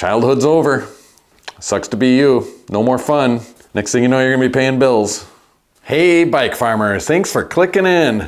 childhood's over. Sucks to be you. No more fun. Next thing you know, you're gonna be paying bills. Hey, bike farmers, thanks for clicking in.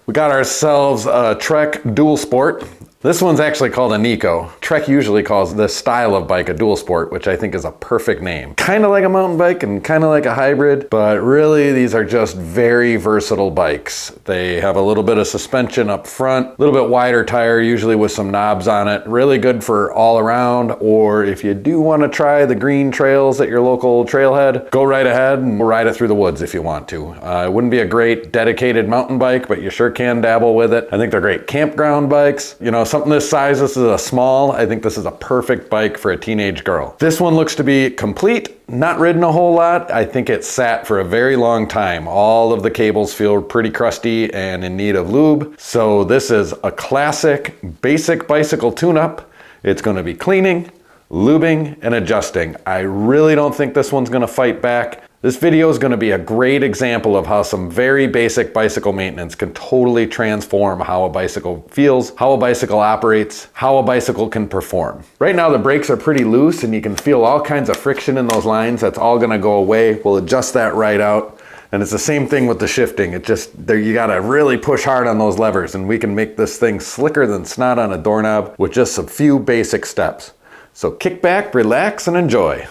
We got ourselves a Trek Dual Sport. This one's actually called a Neko. Trek usually calls this style of bike a dual sport, which I think is a perfect name. Kind of like a mountain bike and kind of like a hybrid, but really these are just very versatile bikes. They have a little bit of suspension up front, a little bit wider tire, usually with some knobs on it. Really good for all around, or if you do want to try the green trails at your local trailhead, go right ahead and ride it through the woods if you want to. It wouldn't be a great dedicated mountain bike, but you sure can dabble with it. I think they're great campground bikes. You know, something this size, this is a small, I think this is a perfect bike for a teenage girl. This one looks to be complete, not ridden a whole lot. I think it sat for a very long time. All of the cables feel pretty crusty and in need of lube. So this is a classic basic bicycle tune-up. It's going to be cleaning, lubing, and adjusting. I really don't think this one's going to fight back. This video is going to be a great example of how some very basic bicycle maintenance can totally transform how a bicycle feels, how a bicycle operates, how a bicycle can perform. Right now the brakes are pretty loose and you can feel all kinds of friction in those lines. That's all going to go away. We'll adjust that right out. And it's the same thing with the shifting. It just, you got to really push hard on those levers, and we can make this thing slicker than snot on a doorknob with just a few basic steps. So kick back, relax, and enjoy.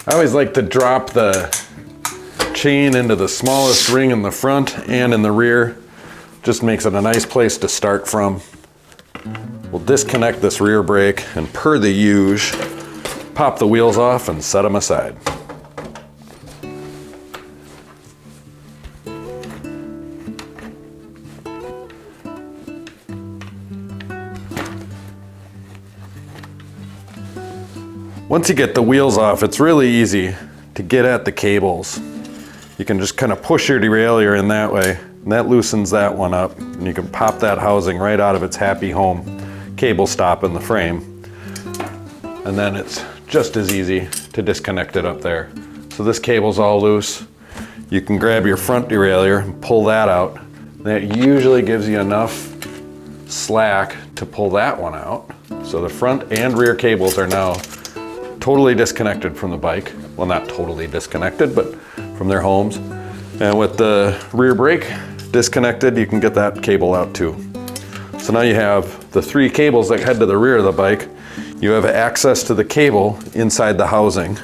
I always like to drop the chain into the smallest ring in the front and in the rear. Just makes it a nice place to start from. We'll disconnect this rear brake and, per the usual, pop the wheels off and set them aside. Once you get the wheels off, it's really easy to get at the cables. You can just kind of push your derailleur in that way, and that loosens that one up, and you can pop that housing right out of its happy home cable stop in the frame. And then it's just as easy to disconnect it up there. So this cable's all loose. You can grab your front derailleur and pull that out. That usually gives you enough slack to pull that one out. So the front and rear cables are now totally disconnected from the bike. Well, not totally disconnected, but from their homes. And with the rear brake disconnected, you can get that cable out too. So now you have the three cables that head to the rear of the bike. You have access to the cable inside the housing.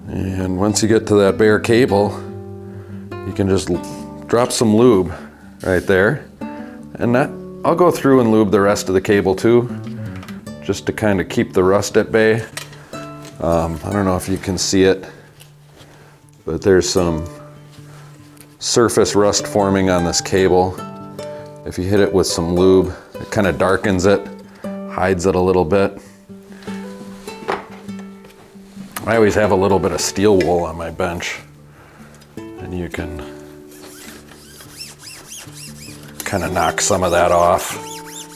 And once you get to that bare cable, you can just drop some lube right there. And I'll go through and lube the rest of the cable too, just to kind of keep the rust at bay. I don't know if you can see it, but there's some surface rust forming on this cable. If you hit it with some lube, it kind of darkens it, hides it a little bit. I always have a little bit of steel wool on my bench, and you can kind of knock some of that off.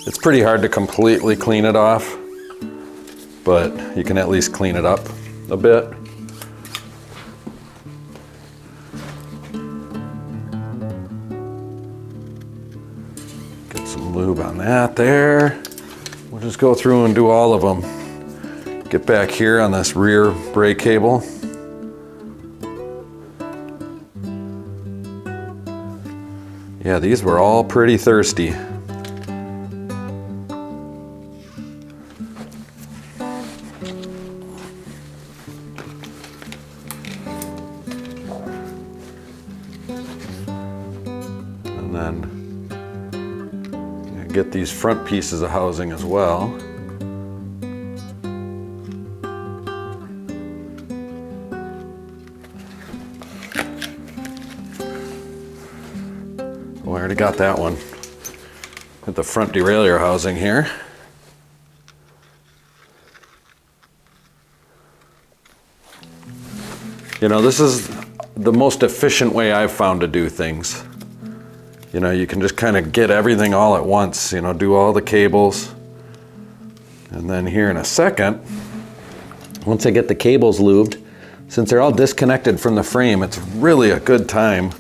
It's pretty hard to completely clean it off, but you can at least clean it up a bit. Get some lube on that there. We'll just go through and do all of them. Get back here on this rear brake cable. Yeah, these were all pretty thirsty. And then get these front pieces of housing as well. Well, I already got that one. Got the front derailleur housing here. You know, this is the most efficient way I've found to do things. you know, you can just kind of get everything all at once, you know, do all the cables. And then here in a second, once I get the cables lubed, since they're all disconnected from the frame, it's really a good time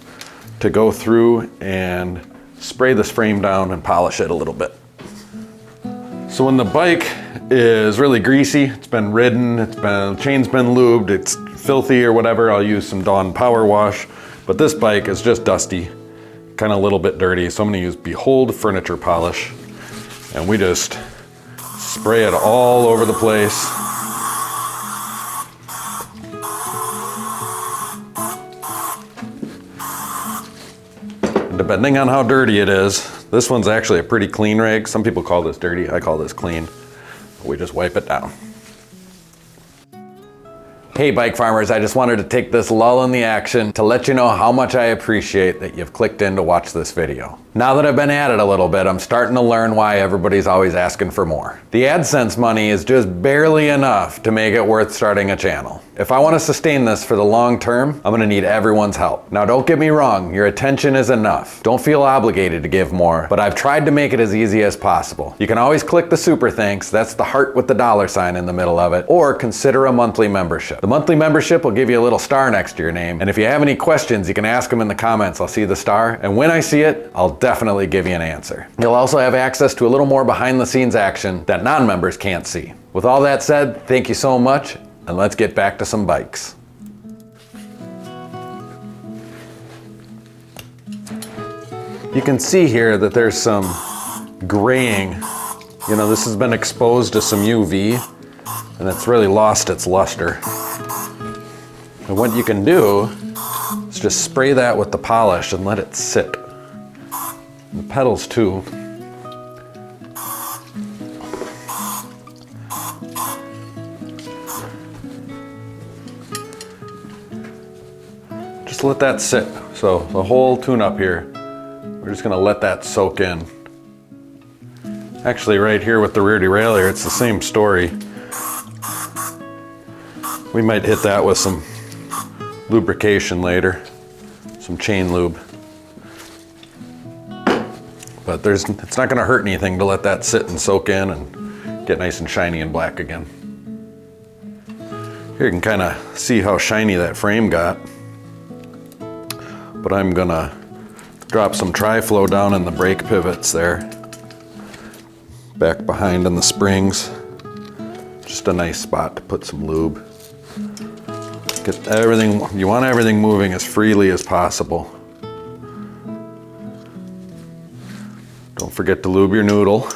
to go through and spray this frame down and polish it a little bit. So when the bike is really greasy, it's been ridden, chain's been lubed, it's filthy or whatever, I'll use some Dawn Power Wash. But this bike is just dusty, kind of a little bit dirty, so I'm gonna use Behold Furniture Polish, and we just spray it all over the place. And depending on how dirty it is, this one's actually a pretty clean rag. Some people call this dirty, I call this clean. We just wipe it down. Hey bike farmers, I just wanted to take this lull in the action to let you know how much I appreciate that you've clicked in to watch this video. Now that I've been at it a little bit, I'm starting to learn why everybody's always asking for more. The AdSense money is just barely enough to make it worth starting a channel. If I want to sustain this for the long term, I'm gonna need everyone's help. Now don't get me wrong, your attention is enough. Don't feel obligated to give more, but I've tried to make it as easy as possible. You can always click the super thanks, that's the heart with the $ in the middle of it, or consider a monthly membership. The monthly membership will give you a little star next to your name, and if you have any questions, you can ask them in the comments. I'll see the star, and when I see it, I'll definitely give you an answer. You'll also have access to a little more behind the scenes action that non-members can't see. With all that said, thank you so much, and let's get back to some bikes. You can see here that there's some graying. You know, this has been exposed to some UV, and it's really lost its luster. And what you can do is just spray that with the polish and let it sit. And the pedals too. Just let that sit. So the whole tune-up here, we're just gonna let that soak in. Actually, right here with the rear derailleur, it's the same story. We might hit that with some lubrication later, some chain lube. But it's not gonna hurt anything to let that sit and soak in and get nice and shiny and black again. Here you can kind of see how shiny that frame got. But I'm gonna drop some Tri-Flow down in the brake pivots there. Back behind in the springs. Just a nice spot to put some lube. Get everything, you want everything moving as freely as possible. Don't forget to lube your noodle.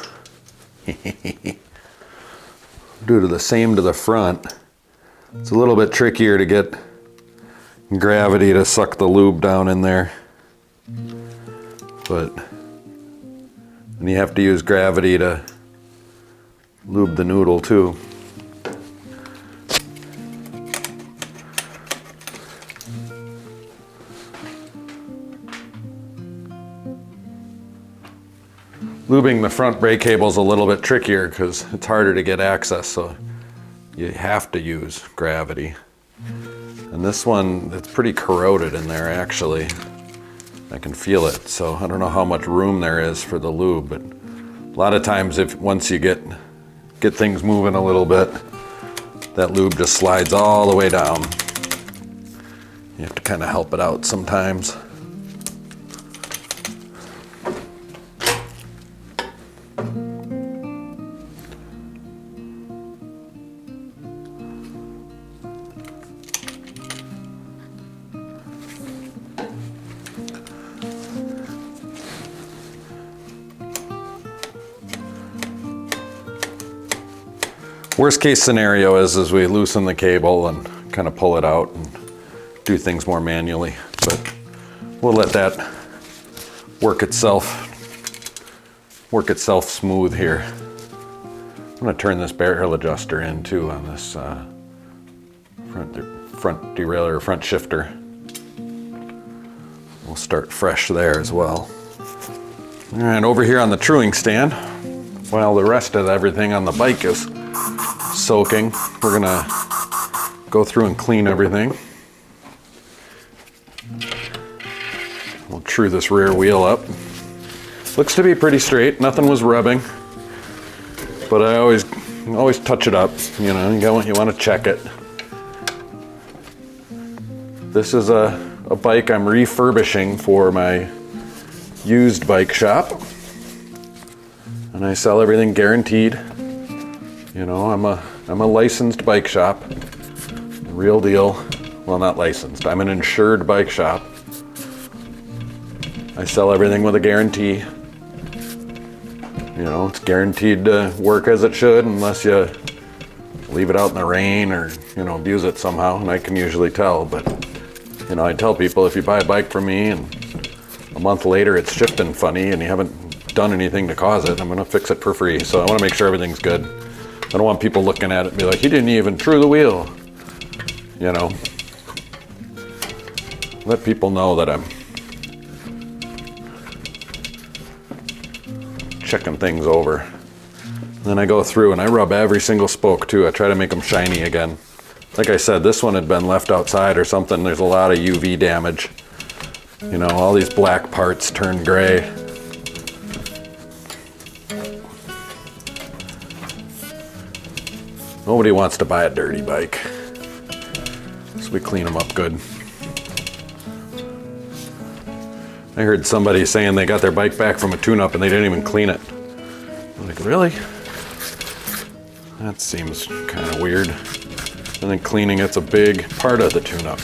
Do the same to the front. It's a little bit trickier to get gravity to suck the lube down in there. But and you have to use gravity to lube the noodle too. Lubing the front brake cable is a little bit trickier because it's harder to get access, so you have to use gravity. And this one, it's pretty corroded in there actually. I can feel it, so I don't know how much room there is for the lube, but a lot of times once you get things moving a little bit, that lube just slides all the way down. You have to kind of help it out sometimes. Worst case scenario is we loosen the cable and kind of pull it out and do things more manually, but we'll let that work itself smooth here. I'm gonna turn this barrel adjuster in too on this front derailleur, front shifter. We'll start fresh there as well. All right, over here on the truing stand, while the rest of everything on the bike is soaking, we're gonna go through and clean everything. We'll true this rear wheel up. Looks to be pretty straight, nothing was rubbing. But I always touch it up, you know, you want to check it. This is a bike I'm refurbishing for my used bike shop. And I sell everything guaranteed. You know, I'm a licensed bike shop. Real deal. Well, not licensed. I'm an insured bike shop. I sell everything with a guarantee. You know, it's guaranteed to work as it should unless you leave it out in the rain or, you know, abuse it somehow, and I can usually tell. But, you know, I tell people if you buy a bike from me and a month later it's shifting funny and you haven't done anything to cause it, I'm gonna fix it for free. So I wanna make sure everything's good. I don't want people looking at it and be like, he didn't even true the wheel. You know, let people know that I'm checking things over. Then I go through and I rub every single spoke too. I try to make them shiny again. Like I said, this one had been left outside or something. There's a lot of UV damage. You know, all these black parts turned gray. Nobody wants to buy a dirty bike. So we clean them up good. I heard somebody saying they got their bike back from a tune-up and they didn't even clean it. I'm like, really? That seems kind of weird. And then cleaning it's a big part of the tune-up.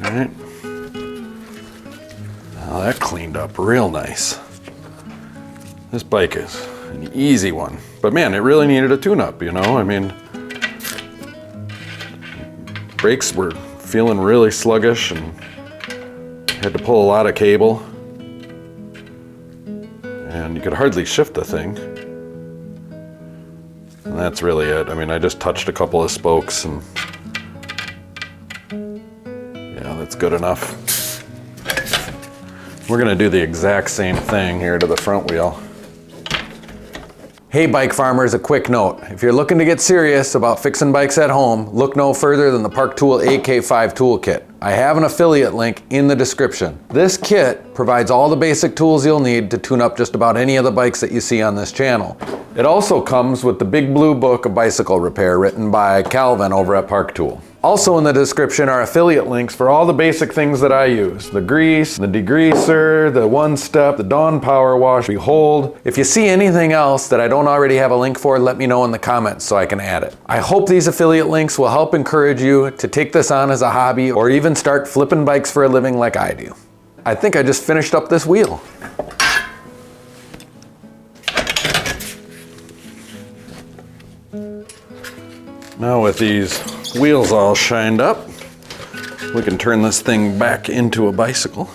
All right. Now that cleaned up real nice. This bike is an easy one. But man, it really needed a tune-up, you know? I mean, brakes were feeling really sluggish and had to pull a lot of cable. And you could hardly shift the thing. And that's really it. I mean, I just touched a couple of spokes and yeah, that's good enough. We're gonna do the exact same thing here to the front wheel. Hey bike farmers, a quick note. If you're looking to get serious about fixing bikes at home, look no further than the Park Tool AK5 toolkit. I have an affiliate link in the description. This kit provides all the basic tools you'll need to tune up just about any of the bikes that you see on this channel. It also comes with the Big Blue Book of Bicycle Repair written by Calvin over at Park Tool. Also in the description are affiliate links for all the basic things that I use. The grease, the degreaser, the one step, the Dawn power wash, Behold. If you see anything else that I don't already have a link for, let me know in the comments so I can add it. I hope these affiliate links will help encourage you to take this on as a hobby or even start flipping bikes for a living like I do. I think I just finished up this wheel. Now with these wheels all shined up, we can turn this thing back into a bicycle.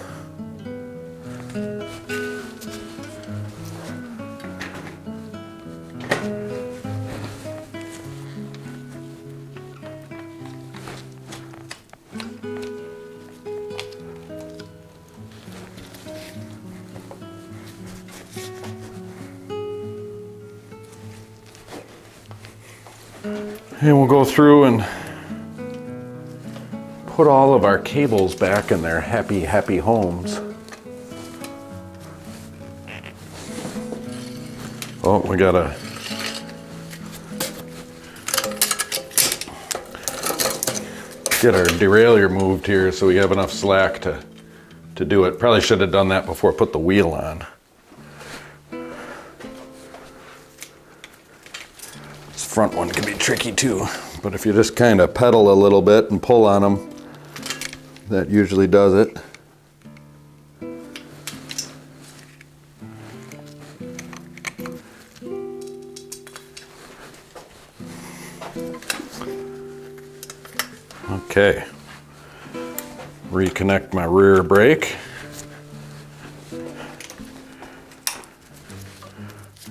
And we'll go through and put all of our cables back in their happy, happy homes. Oh, we gotta get our derailleur moved here so we have enough slack to do it. Probably should have done that before I put the wheel on. Front one can be tricky too, but if you just kind of pedal a little bit and pull on them, that usually does it. Okay, reconnect my rear brake.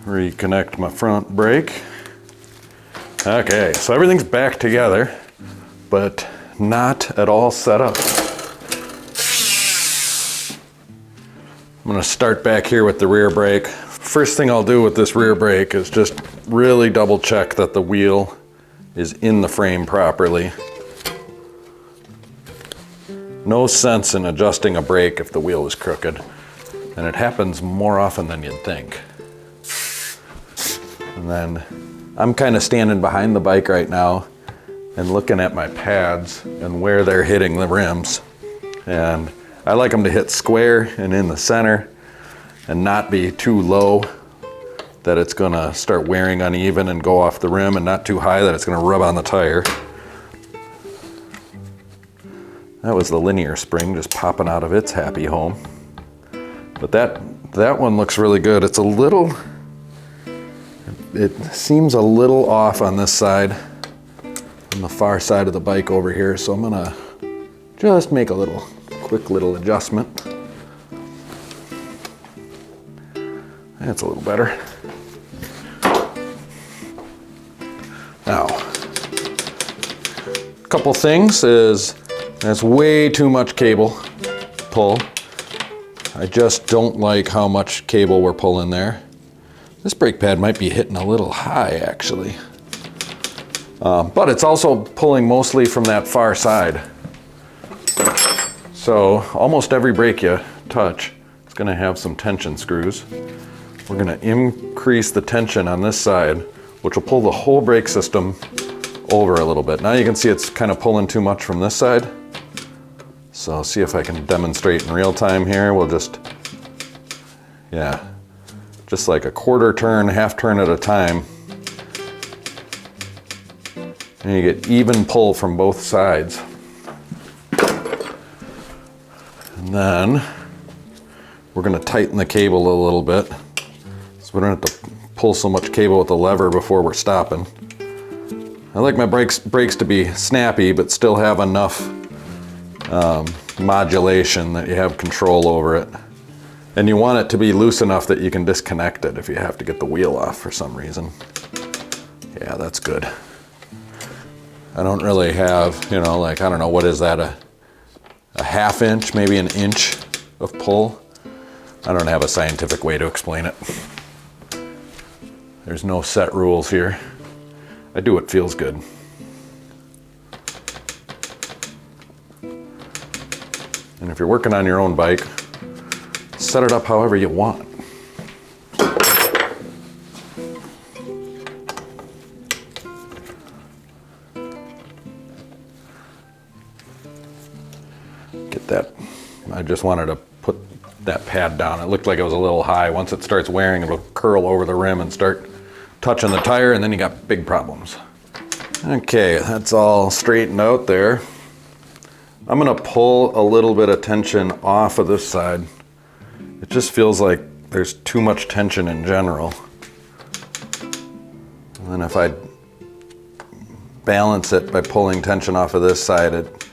Reconnect my front brake. Okay, so everything's back together, but not at all set up. I'm gonna start back here with the rear brake. First thing I'll do with this rear brake is just really double check that the wheel is in the frame properly. No sense in adjusting a brake if the wheel is crooked. And it happens more often than you'd think. And then I'm kind of standing behind the bike right now and looking at my pads and where they're hitting the rims. And I like them to hit square and in the center and not be too low that it's gonna start wearing uneven and go off the rim, and not too high that it's gonna rub on the tire. That was the linear spring just popping out of its happy home. But that one looks really good. It's a little, it seems a little off on this side, on the far side of the bike over here. So I'm gonna just make a quick little adjustment. That's a little better. Now, a couple things is there's way too much cable pull. I just don't like how much cable we're pulling there. This brake pad might be hitting a little high actually. But it's also pulling mostly from that far side. So almost every brake you touch is gonna have some tension screws. We're gonna increase the tension on this side, which will pull the whole brake system over a little bit. Now you can see it's kind of pulling too much from this side. So I'll see if I can demonstrate in real time here. We'll just like a quarter turn, half turn at a time. And you get even pull from both sides. And then we're gonna tighten the cable a little bit, so we don't have to pull so much cable with the lever before we're stopping. I like my brakes to be snappy, but still have enough modulation that you have control over it. And you want it to be loose enough that you can disconnect it if you have to get the wheel off for some reason. Yeah, that's good. I don't really have, like, I don't know, what is that, a half inch, maybe an inch of pull? I don't have a scientific way to explain it. There's no set rules here. I do what feels good. And if you're working on your own bike, set it up however you want. Get that. I just wanted to put that pad down. It looked like it was a little high. Once it starts wearing, it'll curl over the rim and start touching the tire, and then you got big problems. Okay, that's all straightened out there. I'm gonna pull a little bit of tension off of this side. It just feels like there's too much tension in general. And then if I balance it by pulling tension off of this side, it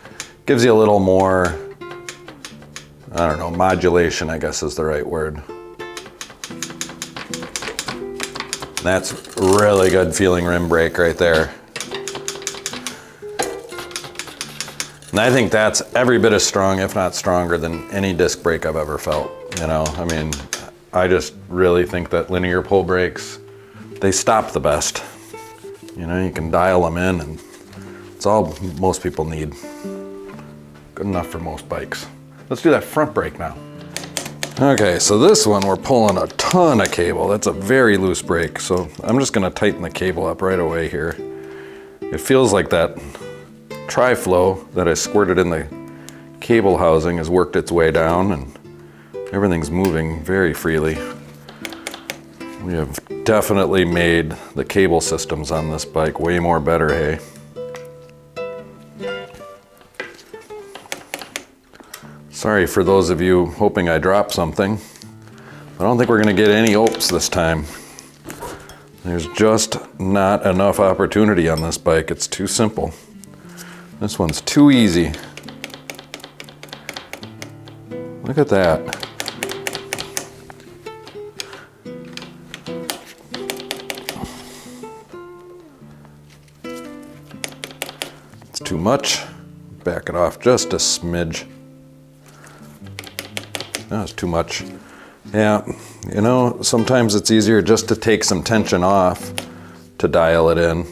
gives you a little more, I don't know, modulation, I guess is the right word. That's really good feeling rim brake right there. And I think that's every bit as strong, if not stronger, than any disc brake I've ever felt. I mean, I just really think that linear pull brakes, they stop the best. You can dial them in, and it's all most people need. Good enough for most bikes. Let's do that front brake now. Okay, so this one we're pulling a ton of cable. That's a very loose brake, so I'm just gonna tighten the cable up right away here. It feels like that tri-flow that I squirted in the cable housing has worked its way down, and everything's moving very freely. We have definitely made the cable systems on this bike way more better, hey? Sorry for those of you hoping I drop something. I don't think we're gonna get any opes this time. There's just not enough opportunity on this bike. It's too simple. This one's too easy. Look at that. It's too much. Back it off just a smidge. That's too much. Yeah, sometimes it's easier just to take some tension off to dial it in.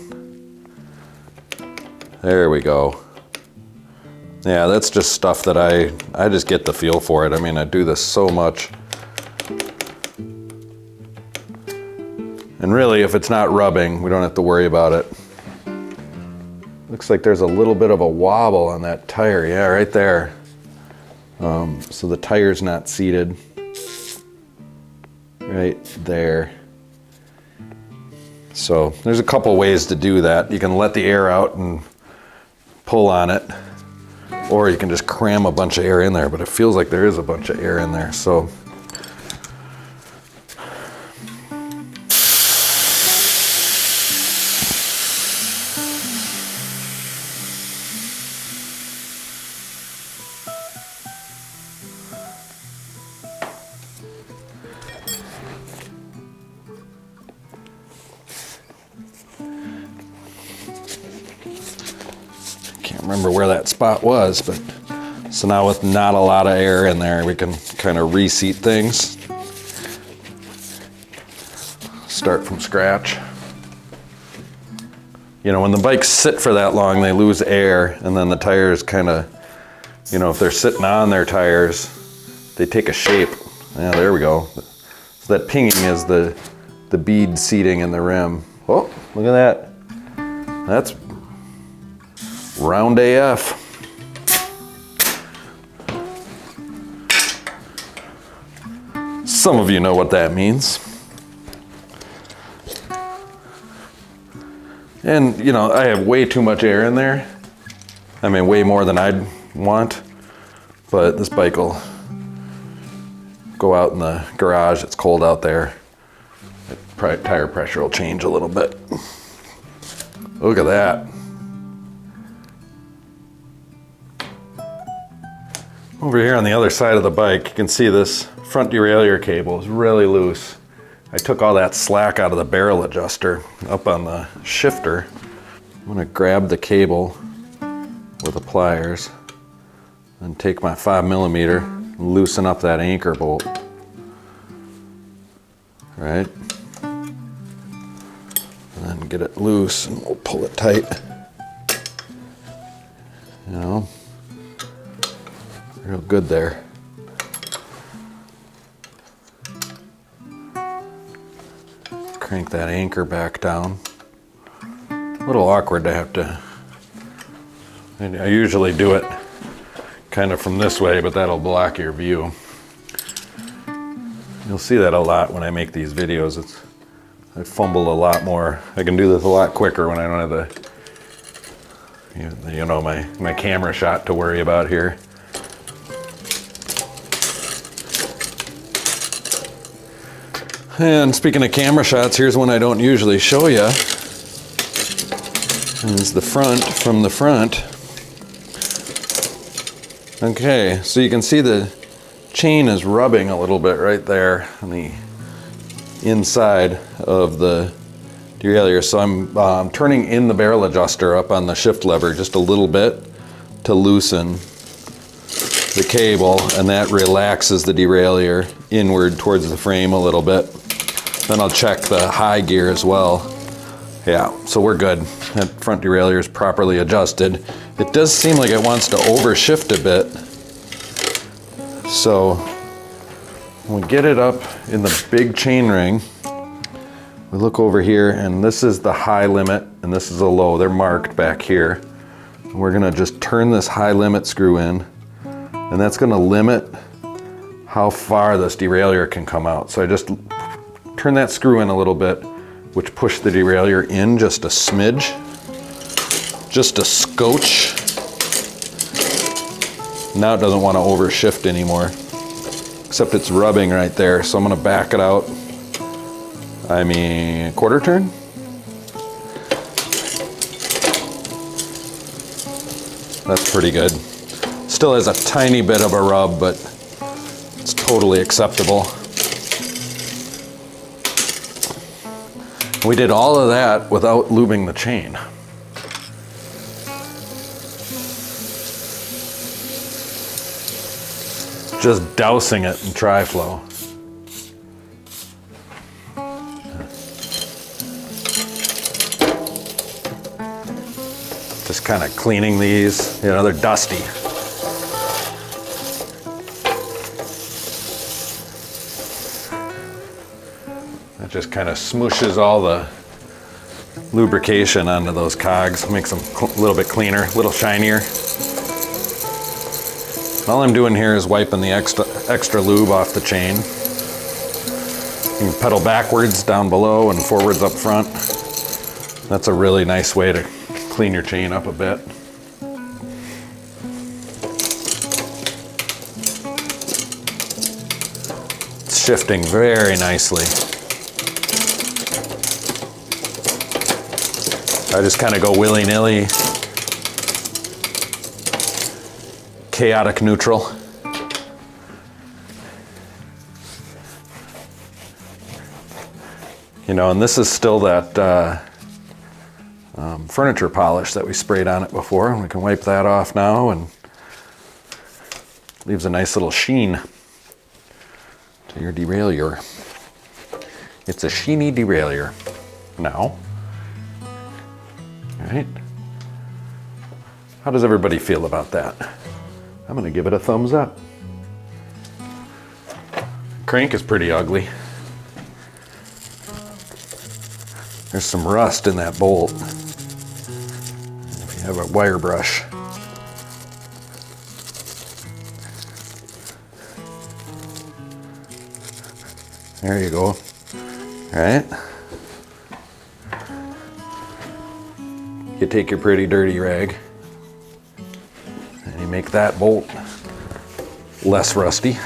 There we go. Yeah, that's just stuff that I just get the feel for it. I mean, I do this so much. And really, if it's not rubbing, we don't have to worry about it. Looks like there's a little bit of a wobble on that tire. Yeah, right there. So the tire's not seated. Right there. So there's a couple ways to do that. You can let the air out and pull on it, or you can just cram a bunch of air in there, but it feels like there is a bunch of air in there. So remember where that spot was, but so now with not a lot of air in there, we can kind of reseat things. Start from scratch. You know, when the bikes sit for that long, they lose air, and then the tires kind of, you know, if they're sitting on their tires, they take a shape. Yeah, there we go. So that pinging is the bead seating in the rim. Oh, look at that. That's round AF. Some of you know what that means. And you know, I have way too much air in there. I mean, way more than I'd want. But this bike will go out in the garage. It's cold out there. The tire pressure will change a little bit. Look at that. Over here on the other side of the bike, you can see this front derailleur cable is really loose. I took all that slack out of the barrel adjuster up on the shifter. I'm gonna grab the cable with the pliers and take my 5mm and loosen up that anchor bolt. Right? And then get it loose and we'll pull it tight. You know? Real good there. Crank that anchor back down. A little awkward to have to, I usually do it kind of from this way, but that'll block your view. You'll see that a lot when I make these videos. I fumble a lot more. I can do this a lot quicker when I don't have the, you know, my camera shot to worry about here. And speaking of camera shots, here's one I don't usually show you. It's the front from the front. Okay, so you can see the chain is rubbing a little bit right there on the inside of the derailleur. So I'm turning in the barrel adjuster up on the shift lever just a little bit to loosen the cable, and that relaxes the derailleur inward towards the frame a little bit. Then I'll check the high gear as well. Yeah, so we're good. That front derailleur is properly adjusted. It does seem like it wants to overshift a bit. So when we get it up in the big chain ring, we look over here, and this is the high limit and this is the low. They're marked back here. And we're gonna just turn this high limit screw in, and that's gonna limit how far this derailleur can come out. So I just turn that screw in a little bit, which pushed the derailleur in just a smidge, just a scotch. Now it doesn't want to overshift anymore, except it's rubbing right there. So I'm going to back it out. I mean, quarter turn. That's pretty good. Still has a tiny bit of a rub, but it's totally acceptable. We did all of that without lubing the chain. Just dousing it in tri-flow. Just kind of cleaning these. You know, they're dusty. That just kind of smooshes all the lubrication onto those cogs, makes them a little bit cleaner, a little shinier. All I'm doing here is wiping the extra lube off the chain. You can pedal backwards down below and forwards up front. That's a really nice way to clean your chain up a bit. It's shifting very nicely. I just kind of go willy-nilly, chaotic neutral. You know, and this is still that furniture polish that we sprayed on it before, and we can wipe that off now, and leaves a nice little sheen to your derailleur. It's a sheeny derailleur now. All right. How does everybody feel about that? I'm gonna give it a thumbs up. Crank is pretty ugly. There's some rust in that bolt. If you have a wire brush. There you go. All right. You take your pretty dirty rag and you make that bolt less rusty.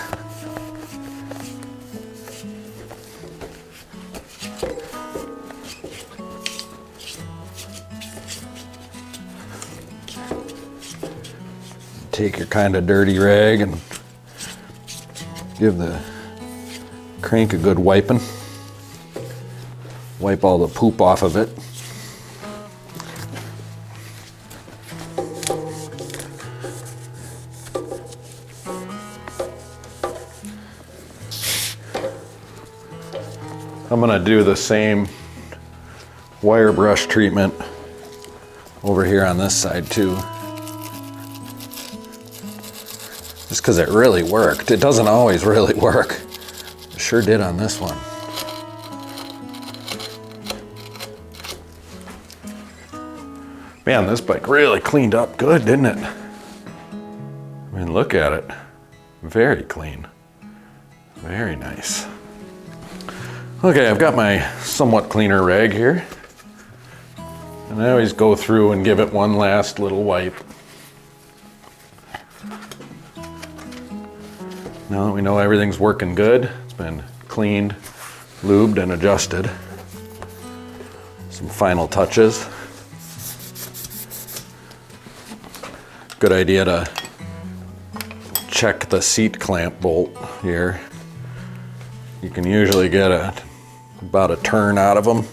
Take your kind of dirty rag and give the crank a good wiping. Wipe all the poop off of it. I'm gonna do the same wire brush treatment over here on this side too. Just because it really worked. It doesn't always really work. It sure did on this one. Man, this bike really cleaned up good, didn't it? I mean, look at it. Very clean. Very nice. Okay, I've got my somewhat cleaner rag here. And I always go through and give it one last little wipe. Now that we know everything's working good, it's been cleaned, lubed, and adjusted. Some final touches. Good idea to check the seat clamp bolt here. You can usually get about a turn out of them.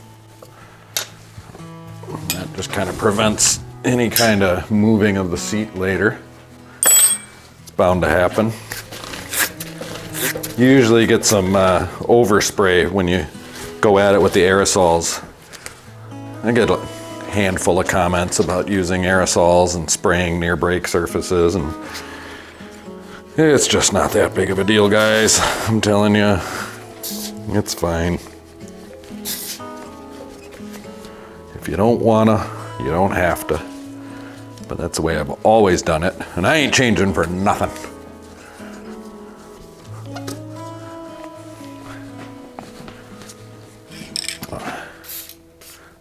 That just kind of prevents any kind of moving of the seat later. It's bound to happen. You usually get some overspray when you go at it with the aerosols. I get a handful of comments about using aerosols and spraying near brake surfaces, and it's just not that big of a deal, guys. I'm telling you, it's fine. If you don't wanna, you don't have to. But that's the way I've always done it, and I ain't changing for nothing.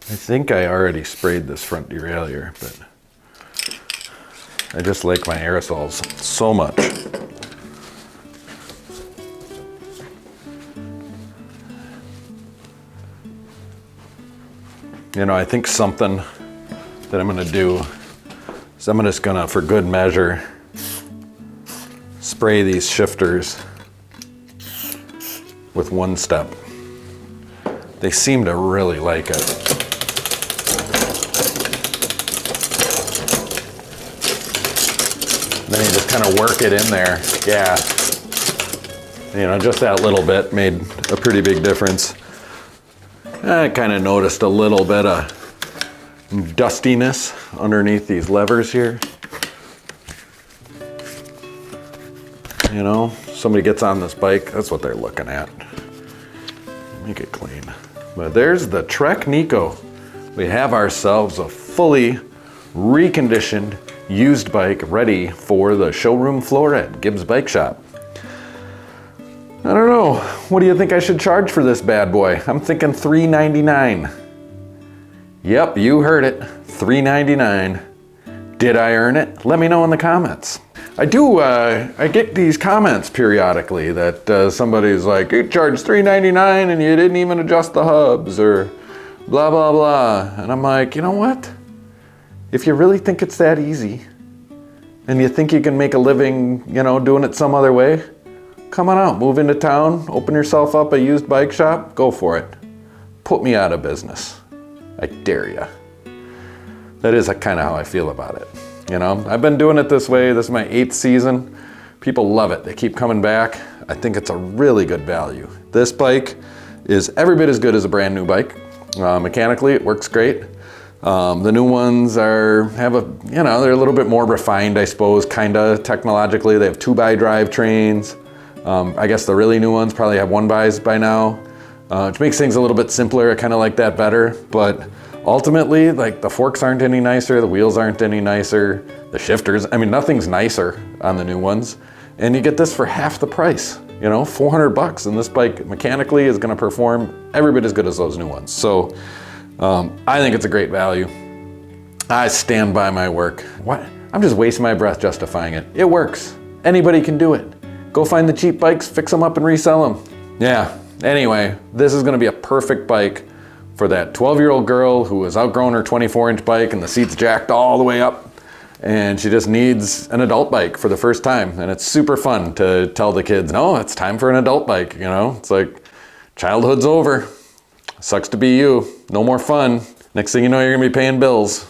I think I already sprayed this front derailleur, but I just like my aerosols so much. You know, I think something that I'm gonna do is I'm just gonna, for good measure, spray these shifters with one step. They seem to really like it. Then you just kind of work it in there. Yeah. You know, just that little bit made a pretty big difference. I kind of noticed a little bit of dustiness underneath these levers here. You know, somebody gets on this bike, that's what they're looking at. Make it clean. But there's the Trek Neko. We have ourselves a fully reconditioned used bike ready for the showroom floor at Gibbs Bike Shop. I don't know, what do you think I should charge for this bad boy? I'm thinking $3.99. Yep, you heard it, $3.99. Did I earn it? Let me know in the comments. I get these comments periodically that somebody's like, you charged $3.99 and you didn't even adjust the hubs or blah, blah, blah. And I'm like, you know what? If you really think it's that easy and you think you can make a living, you know, doing it some other way, come on out, move into town, open yourself up a used bike shop, go for it. Put me out of business. I dare ya. That is kind of how I feel about it. You know, I've been doing it this way. This is my 8th season. People love it. They keep coming back. I think it's a really good value. This bike is every bit as good as a brand new bike. Mechanically, it works great. The new ones they're a little bit more refined, I suppose, kind of technologically. They have 2x drivetrains. I guess the really new ones probably have 1xs by now, which makes things a little bit simpler. I kind of like that better, but ultimately, like, the forks aren't any nicer, the wheels aren't any nicer, the shifters, I mean, nothing's nicer on the new ones. And you get this for half the price, you know, $400, and this bike mechanically is gonna perform every bit as good as those new ones. So I think it's a great value. I stand by my work. What? I'm just wasting my breath justifying it. It works. Anybody can do it. Go find the cheap bikes, fix them up and resell them. Yeah, anyway, this is gonna be a perfect bike for that 12-year-old girl who has outgrown her 24-inch bike and the seat's jacked all the way up, and she just needs an adult bike for the first time. And it's super fun to tell the kids, no, it's time for an adult bike, you know? It's like, childhood's over. Sucks to be you. No more fun. Next thing you know, you're gonna be paying bills.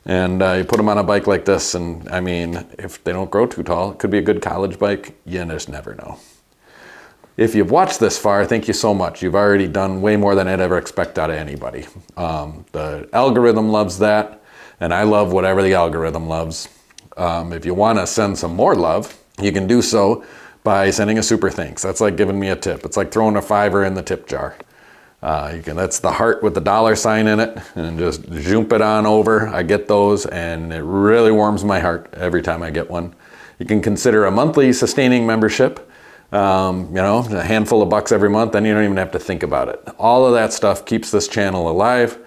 And you put them on a bike like this, and I mean, if they don't grow too tall, it could be a good college bike. You just never know. If you've watched this far, thank you so much. You've already done way more than I'd ever expect out of anybody. The algorithm loves that, and I love whatever the algorithm loves. If you want to send some more love, you can do so by sending a super thanks. That's like giving me a tip. It's like throwing a $5 in the tip jar. That's the heart with the $sign in it, and just zoom it on over. I get those, and it really warms my heart every time I get one. You can consider a monthly sustaining membership. You know, a handful of bucks every month, then you don't even have to think about it. All of that stuff keeps this channel alive.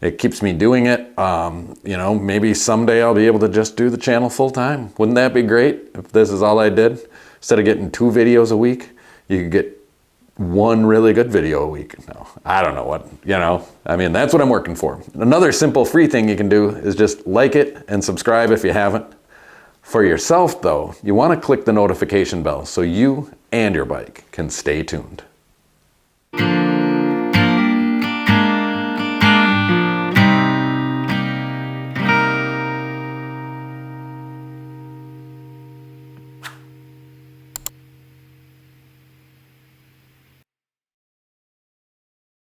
It keeps me doing it. You know, maybe someday I'll be able to just do the channel full time. Wouldn't that be great if this is all I did? Instead of getting 2 videos a week, you could get 1 really good video a week. No, I don't know what, you know, I mean, that's what I'm working for. Another simple free thing you can do is just like it and subscribe if you haven't. For yourself though, you want to click the notification bell so you and your bike can stay tuned.